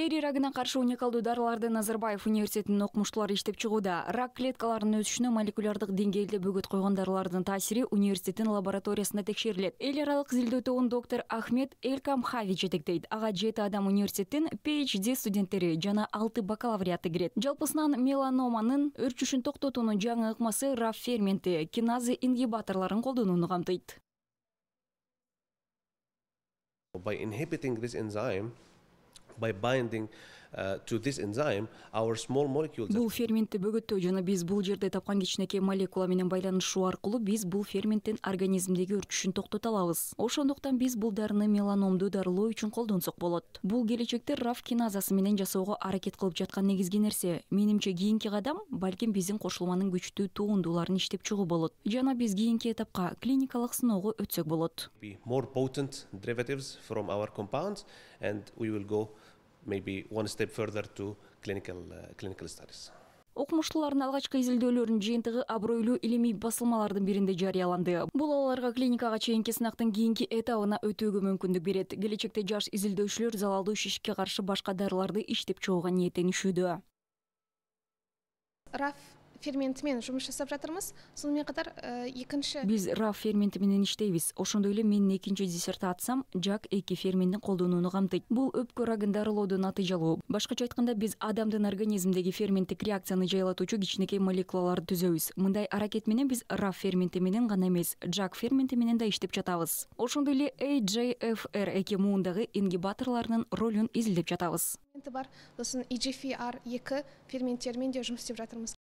Эри рагына каршы уникалдуу дарыларды Назарбаев университетинин окумуштуулары иштеп чыгууда. Рак клеткаларынын өсүшүнө молекулярдык деңгээлде бөгөт койгон дарылардын таасири университеттин лабораториясында текшерилет. Эл аралык изилдөө тобун доктор Ахмед Элкамхави жетектейт. Ага 7 адам университеттин PhD студенттери жана 6 бакалавриаты кирет. Жалпысынан меланоманын өрчүшүн токтотуунун жаңы ыкмасы RAF ферменти киназы ингибаторлорун колдонууну камтыйт. By inhibiting this enzyme, by binding to this enzyme, our small molecules. Бул ферментти бөгөттөө жана биз бул жерде тапкан кичинекей молекула менен байланышуу аркылуу биз бул ферменттин организмдеги өрчүшүн токтото алабыз. Ошондуктан биз бул дарыны меланомду дарылоо үчүн колдонсок болот. Бул келечекте RAF киназасы менен жасоого аракет кылып жаткан негизги нерсе. Менимче кийинки кадам балким биздин кошулманын күчтүү тугундууларын иштеп чыгуу болот. Жана биз кийинки этапка клиникалык сыноого өтсөк болот. More potent derivatives from our compounds, and we will go maybe one step further to clinical studies. Окумуштуулардын алгачкы изилдөөлөрүнүн жыйынтыгы абройлуу илимий басылмалардын биринде жарыяланды. Бул аларга клиникага чейинки сынактын кийинки этабына өтүүгө мүмкүндүк берет. Келечекте жаш изилдөөчүлөр залалдуу шишикке каршы башка дарыларды иштеп чыгууга ниеттенишүүдө. RAF ферменти менен жумуш жасап жатырмыз. Сонун катар экинчи биз RAF ферменти менен иштейбиз. Ошондой эле менин экинчи диссертациям JAK2 ферментин колдонууну камтыйт. Бул өпкө рагын дарылоодо натыйжалуу. Башкача айтканда биз адамдын организмдеги ферменттик реакцияны жайлатуучу кичинекей молекулаларды түзөбүз. Мындай аракет менен биз RAF ферменти менен гана эмес, JAK ферменти менен да иштеп жатабыз. Ошондой эле AJFR2 муундагы ингибаторлордун ролун изилдеп жатабыз. бар. Сосын EGFR2 ферменттермен де жұмыс істеп жатырмыз.